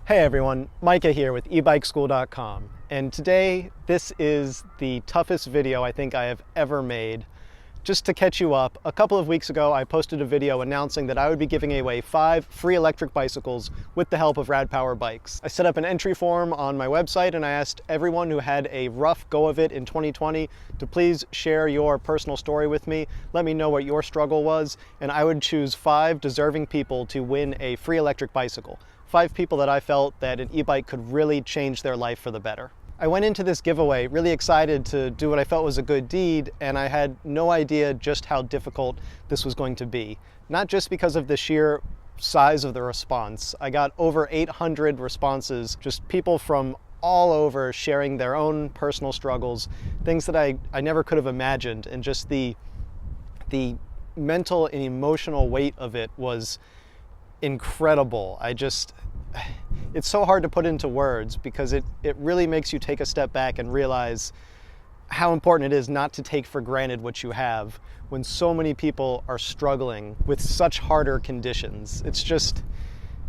Hey everyone, Micah here with EbikeSchool.com, and today this is the toughest video I think I have ever made. Just to catch you up, a couple of weeks ago I posted a video announcing that I would be giving away 5 free electric bicycles with the help of Rad Power Bikes. I set up an entry form on my website and I asked everyone who had a rough go of it in 2020 to please share your personal story with me, let me know what your struggle was, and I would choose 5 deserving people to win a free electric bicycle. 5 people that I felt that an e-bike could really change their life for the better. I went into this giveaway really excited to do what I felt was a good deed, and I had no idea just how difficult this was going to be. Not just because of the sheer size of the response. I got over 800 responses, just people from all over sharing their own personal struggles, things that I never could have imagined, and just the mental and emotional weight of it was incredible. It's so hard to put into words because it really makes you take a step back and realize how important it is not to take for granted what you have when so many people are struggling with such harder conditions.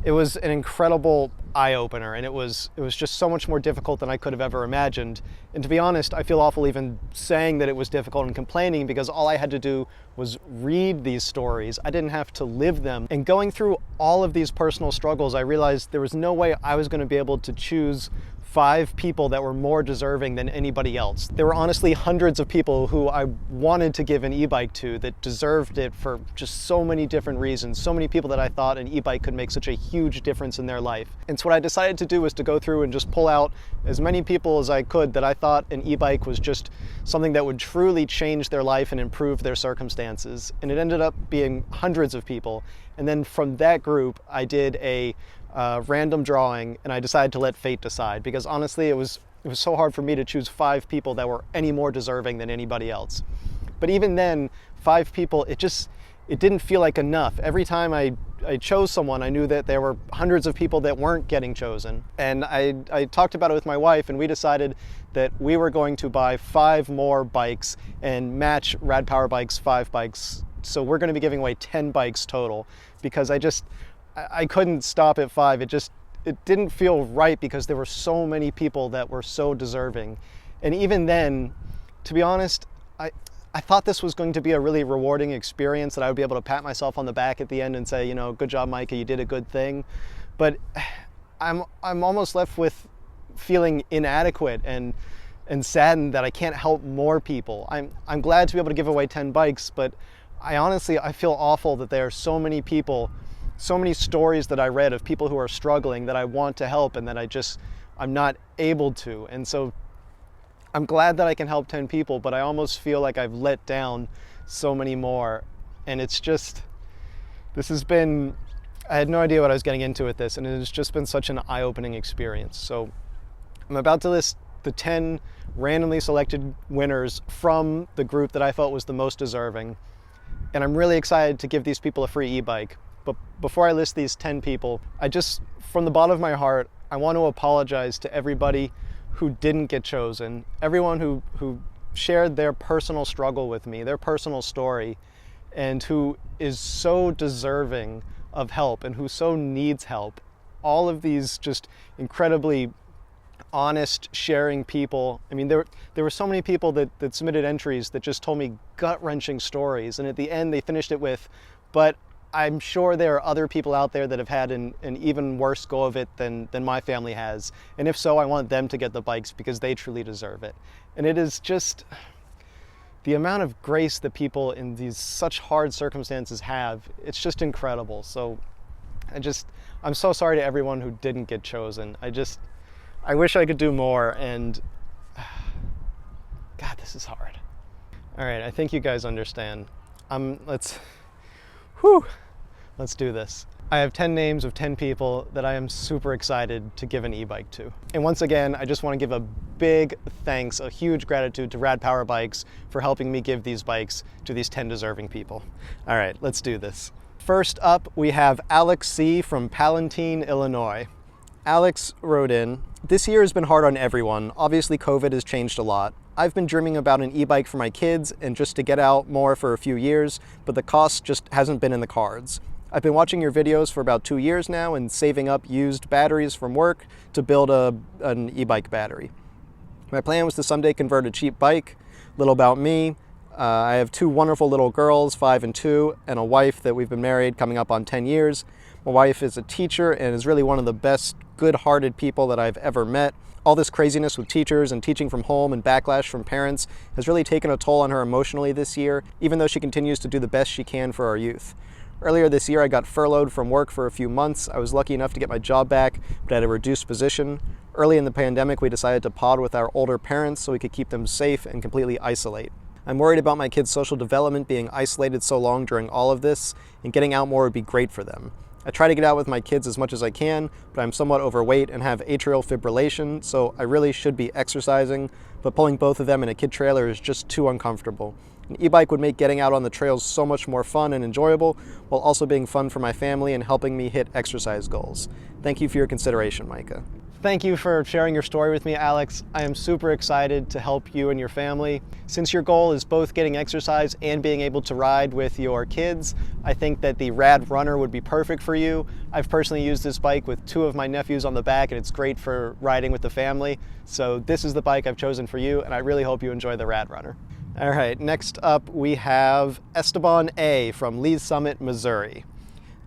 It was an incredible eye-opener, and it was just so much more difficult than I could have ever imagined. And to be honest, I feel awful even saying that it was difficult and complaining because all I had to do was read these stories. I didn't have to live them. And going through all of these personal struggles, I realized there was no way I was going to be able to choose 5 people that were more deserving than anybody else. There were honestly hundreds of people who I wanted to give an e-bike to that deserved it for just so many different reasons. So many people that I thought an e-bike could make such a huge difference in their life. And so what I decided to do was to go through and just pull out as many people as I could that I thought an e-bike was just something that would truly change their life and improve their circumstances. And it ended up being hundreds of people. And then from that group, I did a random drawing, and I decided to let fate decide because honestly it was so hard for me to choose 5 people that were any more deserving than anybody else. But even then, 5 people, it didn't feel like enough. Every time I chose someone, I knew that there were hundreds of people that weren't getting chosen. And I talked about it with my wife, and we decided that we were going to buy 5 more bikes and match Rad Power Bikes 5 bikes. So we're going to be giving away 10 bikes total because I couldn't stop at 5. It didn't feel right because there were so many people that were so deserving. And even then, to be honest, I thought this was going to be a really rewarding experience, that I would be able to pat myself on the back at the end and say, you know, good job, Micah, you did a good thing. But I'm almost left with feeling inadequate and saddened that I can't help more people. I'm glad to be able to give away 10 bikes, but I feel awful that there are so many people, so many stories that I read of people who are struggling that I want to help and that I'm not able to. And so I'm glad that I can help 10 people, but I almost feel like I've let down so many more. And I had no idea what I was getting into with this, and it has just been such an eye-opening experience. So I'm about to list the 10 randomly selected winners from the group that I felt was the most deserving. And I'm really excited to give these people a free e-bike. But before I list these 10 people, from the bottom of my heart, I want to apologize to everybody who didn't get chosen, everyone who shared their personal struggle with me, their personal story, and who is so deserving of help and who so needs help. All of these just incredibly honest, sharing people. I mean, there were so many people that submitted entries that just told me gut-wrenching stories, and at the end they finished it with, but I'm sure there are other people out there that have had an even worse go of it than my family has. And if so, I want them to get the bikes because they truly deserve it. And it is just the amount of grace that people in these such hard circumstances have. It's just incredible. So I'm so sorry to everyone who didn't get chosen. I wish I could do more, and God, this is hard. All right, I think you guys understand. Let's do this. I have 10 names of 10 people that I am super excited to give an e-bike to. And once again, I just want to give a big thanks, a huge gratitude to Rad Power Bikes for helping me give these bikes to these 10 deserving people. All right, let's do this. First up, we have Alex C from Palatine, Illinois. Alex wrote in, "This year has been hard on everyone. Obviously, COVID has changed a lot. I've been dreaming about an e-bike for my kids and just to get out more for a few years, but the cost just hasn't been in the cards. I've been watching your videos for about 2 years now and saving up used batteries from work to build an e-bike battery. My plan was to someday convert a cheap bike. Little about me, I have 2 wonderful little girls, 5 and 2, and a wife that we've been married coming up on 10 years. My wife is a teacher and is really one of the best good-hearted people that I've ever met. All this craziness with teachers and teaching from home and backlash from parents has really taken a toll on her emotionally this year, even though she continues to do the best she can for our youth. Earlier this year, I got furloughed from work for a few months. I was lucky enough to get my job back, but at a reduced position. Early in the pandemic, we decided to pod with our older parents so we could keep them safe and completely isolate. I'm worried about my kids' social development being isolated so long during all of this, and getting out more would be great for them. I try to get out with my kids as much as I can, but I'm somewhat overweight and have atrial fibrillation, so I really should be exercising, but pulling both of them in a kid trailer is just too uncomfortable. An e-bike would make getting out on the trails so much more fun and enjoyable, while also being fun for my family and helping me hit exercise goals. Thank you for your consideration, Micah. Thank you for sharing your story with me, Alex. I am super excited to help you and your family. Since your goal is both getting exercise and being able to ride with your kids, I think that the Rad Runner would be perfect for you. I've personally used this bike with 2 of my nephews on the back, and it's great for riding with the family. So this is the bike I've chosen for you, and I really hope you enjoy the Rad Runner. All right, next up we have Estevan A from Lee's Summit, Missouri.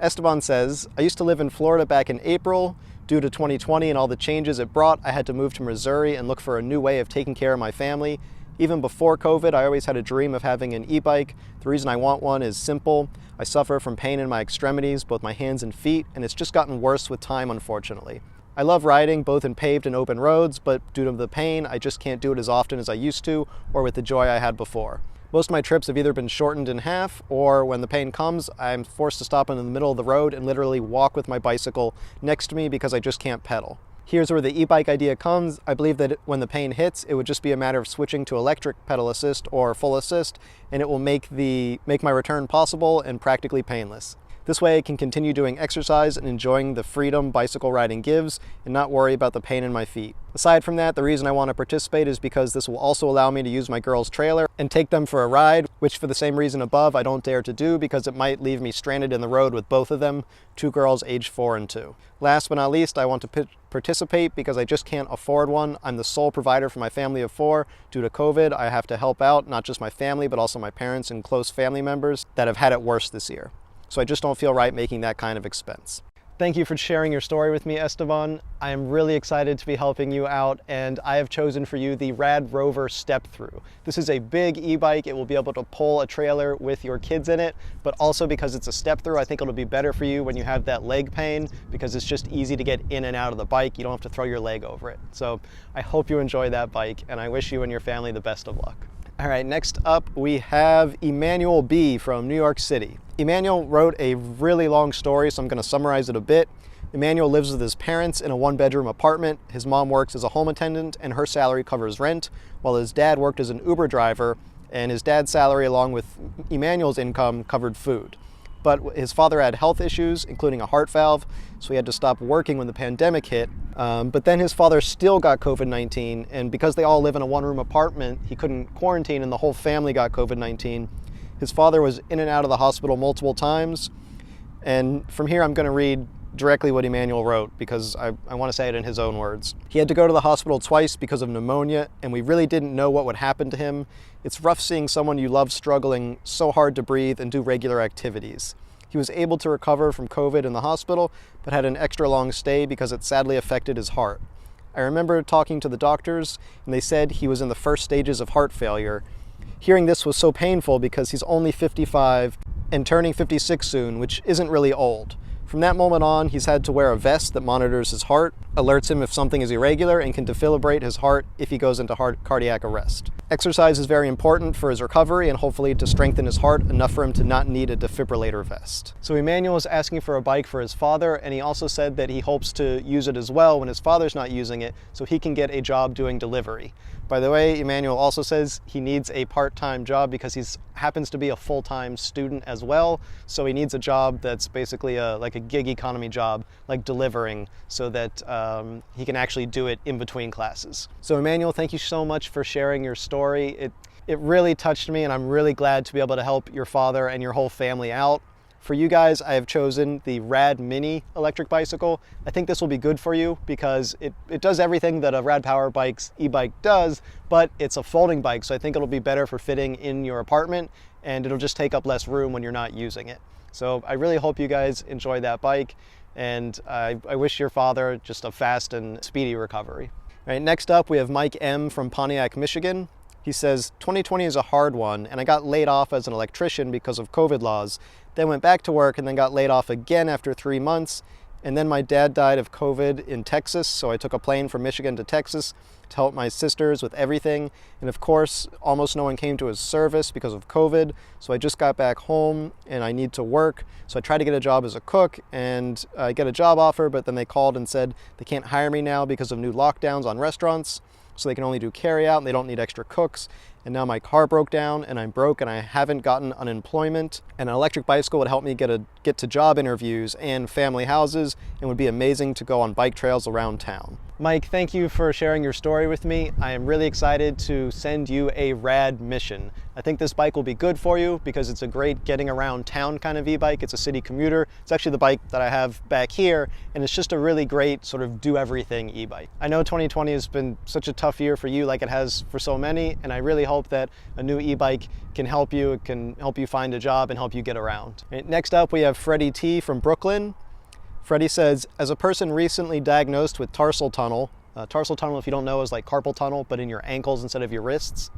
Esteban says, I used to live in Florida back in April. Due to 2020 and all the changes it brought, I had to move to Missouri and look for a new way of taking care of my family. Even before COVID, I always had a dream of having an e-bike. The reason I want one is simple. I suffer from pain in my extremities, both my hands and feet, and it's just gotten worse with time, unfortunately. I love riding both in paved and open roads, but due to the pain, I just can't do it as often as I used to or with the joy I had before. Most of my trips have either been shortened in half, or when the pain comes, I'm forced to stop in the middle of the road and literally walk with my bicycle next to me because I just can't pedal. Here's where the e-bike idea comes. I believe that when the pain hits, it would just be a matter of switching to electric pedal assist or full assist, and it will make my return possible and practically painless. This way I can continue doing exercise and enjoying the freedom bicycle riding gives and not worry about the pain in my feet. Aside from that, the reason I want to participate is because this will also allow me to use my girls' trailer and take them for a ride, which for the same reason above I don't dare to do because it might leave me stranded in the road with both of them, 2 girls aged 4 and 2. Last but not least, I want to participate because I just can't afford one. I'm the sole provider for my family of 4. Due to COVID, I have to help out not just my family, but also my parents and close family members that have had it worse this year. So I just don't feel right making that kind of expense. Thank you for sharing your story with me, Esteban. I am really excited to be helping you out, and I have chosen for you the Rad Rover Step Through. This is a big e-bike. It will be able to pull a trailer with your kids in it, but also because it's a step through, I think it'll be better for you when you have that leg pain because it's just easy to get in and out of the bike. You don't have to throw your leg over it. So I hope you enjoy that bike, and I wish you and your family the best of luck. All right, next up we have Emmanuel B from New York City. Emmanuel wrote a really long story, so I'm going to summarize it a bit. Emmanuel lives with his parents in a 1-bedroom apartment. His mom works as a home attendant and her salary covers rent, while his dad worked as an Uber driver, and his dad's salary along with Emmanuel's income covered food. But his father had health issues, including a heart valve, so he had to stop working when the pandemic hit. But then his father still got COVID-19, and because they all live in a 1-room apartment, he couldn't quarantine and the whole family got COVID-19. His father was in and out of the hospital multiple times. And from here, I'm going to read directly what Emmanuel wrote because I want to say it in his own words. He had to go to the hospital twice because of pneumonia, and we really didn't know what would happen to him. It's rough seeing someone you love struggling so hard to breathe and do regular activities. He was able to recover from COVID in the hospital, but had an extra long stay because it sadly affected his heart. I remember talking to the doctors, and they said he was in the first stages of heart failure. Hearing this was so painful because he's only 55 and turning 56 soon, which isn't really old. From that moment on, he's had to wear a vest that monitors his heart, alerts him if something is irregular, and can defibrillate his heart if he goes into cardiac arrest. Exercise is very important for his recovery and hopefully to strengthen his heart enough for him to not need a defibrillator vest. So Emmanuel is asking for a bike for his father, and he also said that he hopes to use it as well when his father's not using it so he can get a job doing delivery. By the way, Emmanuel also says he needs a part-time job because he happens to be a full-time student as well, so he needs a job that's basically like a gig economy job, like delivering, so that he can actually do it in between classes. So Emmanuel, thank you so much for sharing your story. It really touched me, and I'm really glad to be able to help your father and your whole family out. For you guys, I have chosen the Rad Mini electric bicycle. I think this will be good for you because it does everything that a Rad Power Bike's e-bike does, but it's a folding bike, so I think it'll be better for fitting in your apartment, and it'll just take up less room when you're not using it. So I really hope you guys enjoy that bike, and I wish your father just a fast and speedy recovery. All right, next up we have Mike M from Pontiac, Michigan. He says, 2020 is a hard one, and I got laid off as an electrician because of COVID laws, then went back to work and then got laid off again after 3 months. And then my dad died of COVID in Texas, so I took a plane from Michigan to Texas to help my sisters with everything. And of course, almost no one came to his service because of COVID, so I just got back home and I need to work. So I tried to get a job as a cook and I get a job offer, but then they called and said they can't hire me now because of new lockdowns on restaurants, so they can only do carry out and they don't need extra cooks. And now my car broke down and I'm broke and I haven't gotten unemployment. And an electric bicycle would help me get to job interviews and family houses and would be amazing to go on bike trails around town. Mike, thank you for sharing your story with me. I am really excited to send you a Rad Mission. I think this bike will be good for you because it's a great getting around town kind of e-bike. It's a city commuter. It's actually the bike that I have back here, and it's just a really great sort of do everything e-bike. I know 2020 has been such a tough year for you like it has for so many, and I really hope that a new e-bike can help you. It can help you find a job and help you get around. Right, next up we have Freddy T from Brooklyn. Freddy says, as a person recently diagnosed with tarsal tunnel, if you don't know, is like carpal tunnel, but in your ankles instead of your wrists,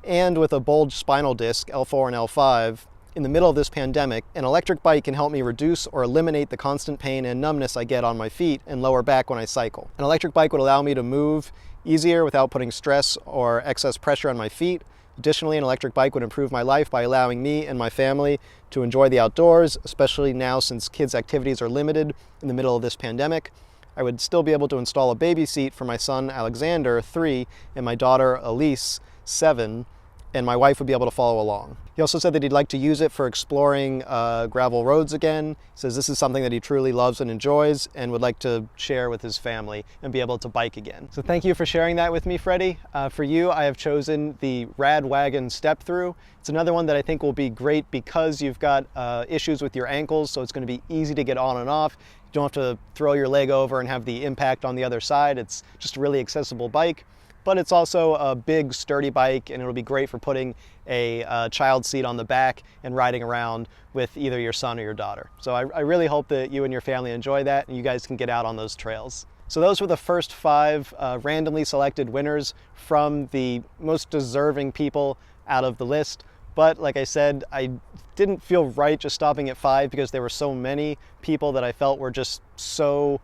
and with a bulged spinal disc, L4 and L5, in the middle of this pandemic, an electric bike can help me reduce or eliminate the constant pain and numbness I get on my feet and lower back when I cycle. An electric bike would allow me to move easier without putting stress or excess pressure on my feet. Additionally, an electric bike would improve my life by allowing me and my family to enjoy the outdoors, especially now since kids' activities are limited in the middle of this pandemic. I would still be able to install a baby seat for my son Alexander, 3, and my daughter Elise, 7, and my wife would be able to follow along. He also said that he'd like to use it for exploring gravel roads again. He says this is something that he truly loves and enjoys and would like to share with his family and be able to bike again. So thank you for sharing that with me, Freddie. For you, I have chosen the Rad Wagon Step Through. It's another one that I think will be great because you've got issues with your ankles, so it's going to be easy to get on and off. You don't have to throw your leg over and have the impact on the other side. It's just a really accessible bike. But it's also a big, sturdy bike, and it'll be great for putting a child seat on the back and riding around with either your son or your daughter. So I really hope that you and your family enjoy that and you guys can get out on those trails. So those were the first 5 randomly selected winners from the most deserving people out of the list. But like I said, I didn't feel right just stopping at 5 because there were so many people that I felt were just so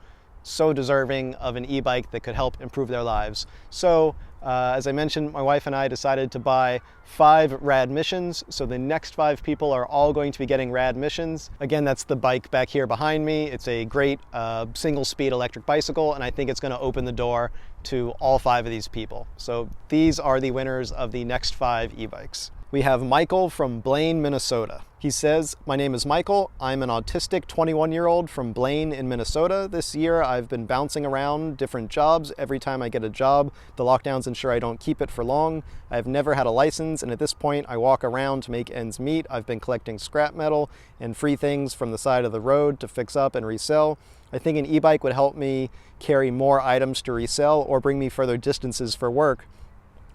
deserving of an e-bike that could help improve their lives. So as I mentioned, my wife and I decided to buy 5 Rad Missions. So the next 5 people are all going to be getting Rad Missions. Again, that's the bike back here behind me. It's a great single speed electric bicycle, and I think it's going to open the door to all 5 of these people. So these are the winners of the next 5 e-bikes. We have Michael from Blaine, Minnesota. He says, my name is Michael. I'm an autistic 21-year-old from Blaine in Minnesota. This year, I've been bouncing around different jobs. Every time I get a job, the lockdowns ensure I don't keep it for long. I've never had a license, and at this point, I walk around to make ends meet. I've been collecting scrap metal and free things from the side of the road to fix up and resell. I think an e-bike would help me carry more items to resell or bring me further distances for work,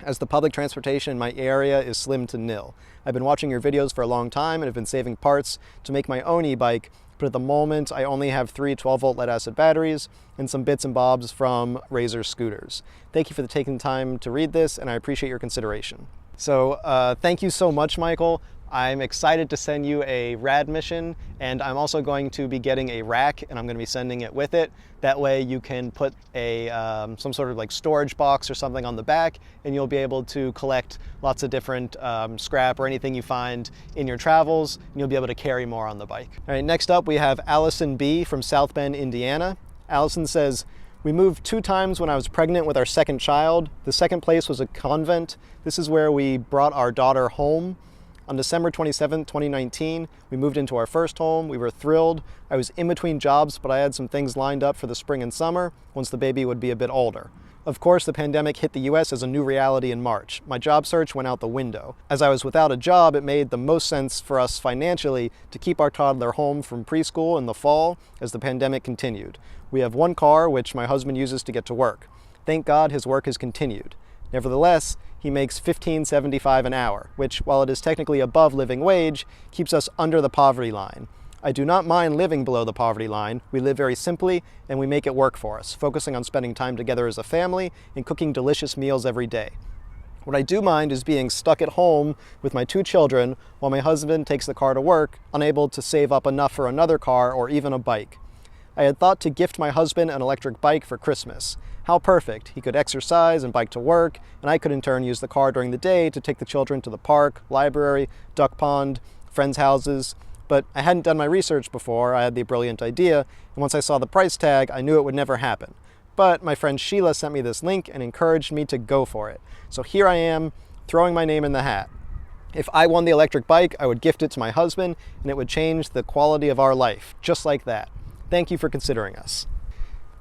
as the public transportation in my area is slim to nil. I've been watching your videos for a long time and have been saving parts to make my own e-bike, but at the moment I only have 3 12-volt lead-acid batteries and some bits and bobs from Razor scooters. Thank you for taking time to read this, and I appreciate your consideration. So thank you so much, Michael. I'm excited to send you a Rad Mission, and I'm also going to be getting a rack, and I'm going to be sending it with it. That way you can put a some sort of like storage box or something on the back, and you'll be able to collect lots of different scrap or anything you find in your travels, and you'll be able to carry more on the bike. All right, next up we have Allison B from South Bend, Indiana. Allison says, we moved 2 times when I was pregnant with our second child. The second place was a convent. This is where we brought our daughter home. On December 27, 2019, we moved into our first home. We were thrilled. I was in between jobs, but I had some things lined up for the spring and summer once the baby would be a bit older. Of course, the pandemic hit the US as a new reality in March. My job search went out the window. As I was without a job, it made the most sense for us financially to keep our toddler home from preschool in the fall as the pandemic continued. We have one car, which my husband uses to get to work. Thank God his work has continued. Nevertheless, he makes $15.75 an hour, which, while it is technically above living wage, keeps us under the poverty line. I do not mind living below the poverty line. We live very simply, and we make it work for us, focusing on spending time together as a family and cooking delicious meals every day. What I do mind is being stuck at home with my 2 children while my husband takes the car to work, unable to save up enough for another car or even a bike. I had thought to gift my husband an electric bike for Christmas. How perfect. He could exercise and bike to work, and I could in turn use the car during the day to take the children to the park, library, duck pond, friends' houses. But I hadn't done my research before. I had the brilliant idea, and once I saw the price tag, I knew it would never happen. But my friend Sheila sent me this link and encouraged me to go for it. So here I am, throwing my name in the hat. If I won the electric bike, I would gift it to my husband, and it would change the quality of our life, just like that. Thank you for considering us.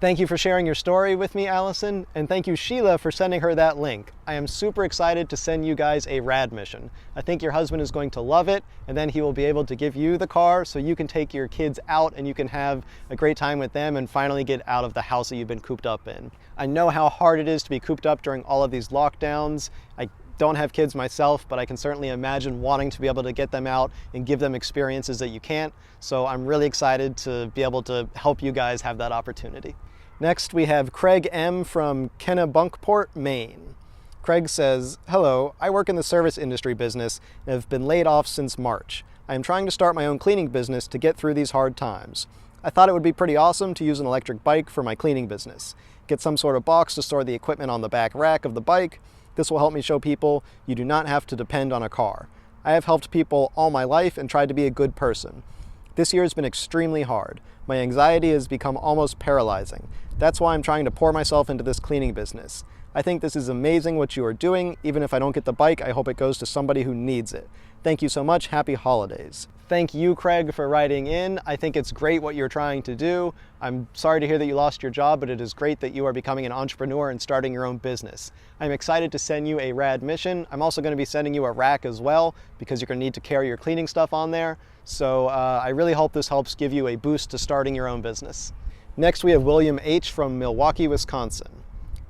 Thank you for sharing your story with me, Allison, and thank you, Sheila, for sending her that link. I am super excited to send you guys a rad mission. I think your husband is going to love it, and then he will be able to give you the car so you can take your kids out and you can have a great time with them and finally get out of the house that you've been cooped up in. I know how hard it is to be cooped up during all of these lockdowns. I don't have kids myself, but I can certainly imagine wanting to be able to get them out and give them experiences that you can't. So I'm really excited to be able to help you guys have that opportunity. Next, we have Craig M. from Kennebunkport, Maine. Craig says, "Hello, I work in the service industry business and have been laid off since March. I am trying to start my own cleaning business to get through these hard times. I thought it would be pretty awesome to use an electric bike for my cleaning business. Get some sort of box to store the equipment on the back rack of the bike. This will help me show people you do not have to depend on a car. I have helped people all my life and tried to be a good person. This year has been extremely hard. My anxiety has become almost paralyzing. That's why I'm trying to pour myself into this cleaning business. I think this is amazing what you are doing. Even if I don't get the bike, I hope it goes to somebody who needs it. Thank you so much. Happy holidays." Thank you, Craig, for writing in. I think it's great what you're trying to do. I'm sorry to hear that you lost your job, but it is great that you are becoming an entrepreneur and starting your own business. I'm excited to send you a rad mission. I'm also going to be sending you a rack as well because you're going to need to carry your cleaning stuff on there. So I really hope this helps give you a boost to starting your own business. Next, we have William H. from Milwaukee, Wisconsin.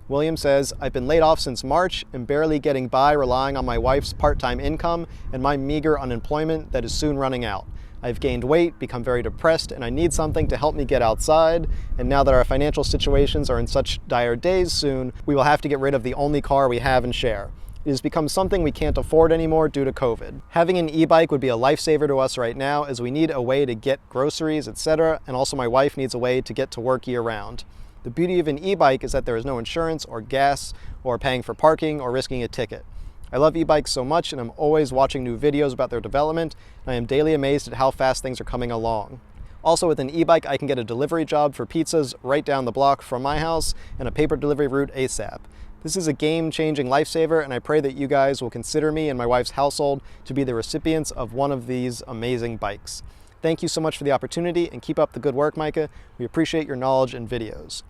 William says, "I've been laid off since March and barely getting by relying on my wife's part-time income and my meager unemployment that is soon running out. I've gained weight, become very depressed, and I need something to help me get outside. And now that our financial situations are in such dire days soon, we will have to get rid of the only car we have and share. It has become something we can't afford anymore due to COVID. Having an e-bike would be a lifesaver to us right now as we need a way to get groceries, etc. And also my wife needs a way to get to work year-round. The beauty of an e-bike is that there is no insurance or gas or paying for parking or risking a ticket. I love e-bikes so much and I'm always watching new videos about their development, and I am daily amazed at how fast things are coming along. Also with an e-bike, I can get a delivery job for pizzas right down the block from my house and a paper delivery route ASAP. This is a game-changing lifesaver, and I pray that you guys will consider me and my wife's household to be the recipients of one of these amazing bikes. Thank you so much for the opportunity, and keep up the good work, Micah. We appreciate your knowledge and videos."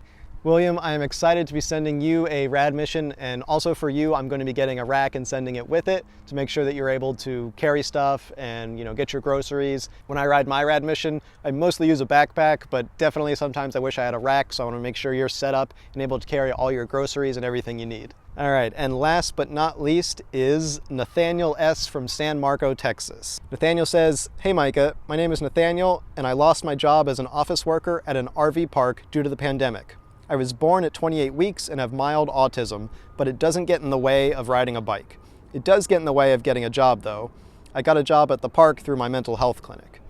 William, I am excited to be sending you a rad mission, and also for you, I'm going to be getting a rack and sending it with it to make sure that you're able to carry stuff and get your groceries. When I ride my rad mission, I mostly use a backpack, but definitely sometimes I wish I had a rack, so I want to make sure you're set up and able to carry all your groceries and everything you need. All right, and last but not least is Nathaniel S. from San Marco, Texas. Nathaniel says, "Hey Micah, my name is Nathaniel, and I lost my job as an office worker at an RV park due to the pandemic. I was born at 28 weeks and have mild autism, but it doesn't get in the way of riding a bike. It does get in the way of getting a job though. I got a job at the park through my mental health clinic.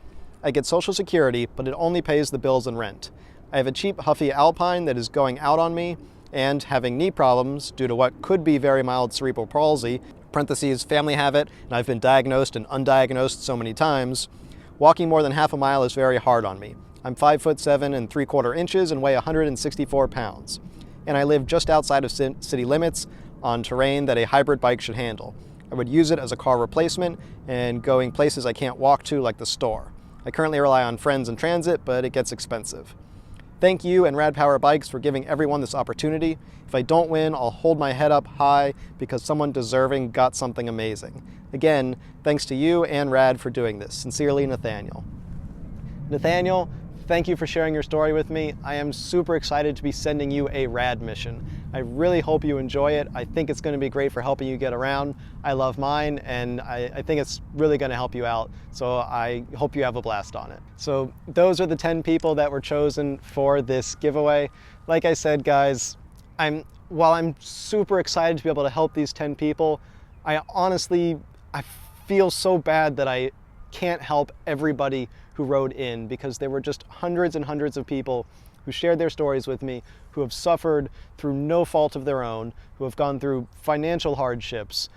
I get Social Security, but it only pays the bills and rent. I have a cheap Huffy Alpine that is going out on me, and having knee problems due to what could be very mild cerebral palsy, parentheses, family have it, and I've been diagnosed and undiagnosed so many times. Walking more than half a mile is very hard on me. I'm 5'7" and 3/4 inches and weigh 164 pounds. And I live just outside of city limits on terrain that a hybrid bike should handle. I would use it as a car replacement and going places I can't walk to like the store. I currently rely on friends in transit, but it gets expensive. Thank you and Rad Power Bikes for giving everyone this opportunity. If I don't win, I'll hold my head up high because someone deserving got something amazing. Again, thanks to you and Rad for doing this. Sincerely, Nathaniel. Nathaniel, thank you for sharing your story with me. I am super excited to be sending you a Rad mission. I really hope you enjoy it. I think it's going to be great for helping you get around. I love mine, and I think it's really going to help you out. So I hope you have a blast on it. So those are the 10 people that were chosen for this giveaway. Like I said, guys, while I'm super excited to be able to help these 10 people, I feel so bad that I can't help everybody who wrote in, because there were just hundreds and hundreds of people who shared their stories with me, who have suffered through no fault of their own, who have gone through financial hardships,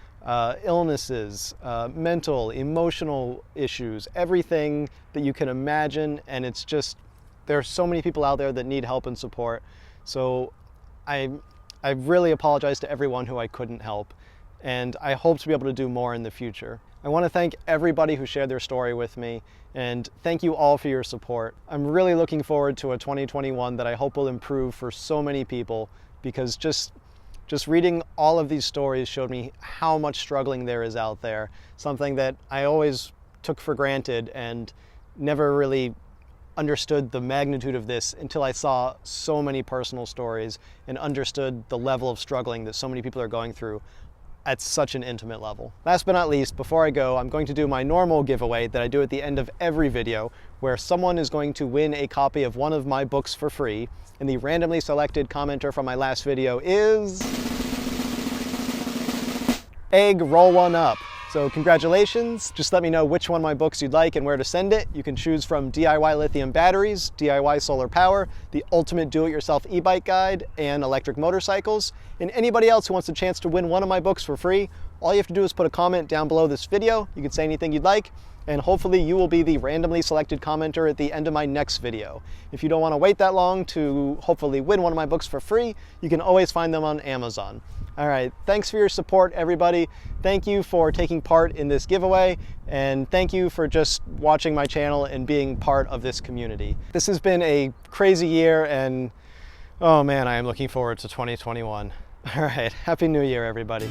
illnesses, mental, emotional issues, everything that you can imagine. And it's just, there are so many people out there that need help and support. So I really apologize to everyone who I couldn't help, and I hope to be able to do more in the future. I want to thank everybody who shared their story with me, and thank you all for your support. I'm really looking forward to a 2021 that I hope will improve for so many people, because just reading all of these stories showed me how much struggling there is out there, something that I always took for granted and never really understood the magnitude of this until I saw so many personal stories and understood the level of struggling that so many people are going through at such an intimate level. Last but not least, before I go, I'm going to do my normal giveaway that I do at the end of every video, where someone is going to win a copy of one of my books for free, and the randomly selected commenter from my last video is Egg Roll One Up. So congratulations. Just let me know which one of my books you'd like and where to send it. You can choose from DIY Lithium Batteries, DIY Solar Power, the Ultimate Do-It-Yourself E-Bike Guide, and Electric Motorcycles. And anybody else who wants a chance to win one of my books for free, all you have to do is put a comment down below this video. You can say anything you'd like, and hopefully you will be the randomly selected commenter at the end of my next video. If you don't want to wait that long to hopefully win one of my books for free, you can always find them on Amazon. All right, thanks for your support, everybody. Thank you for taking part in this giveaway, and thank you for just watching my channel and being part of this community. This has been a crazy year, and oh man, I am looking forward to 2021. All right, Happy New Year, everybody.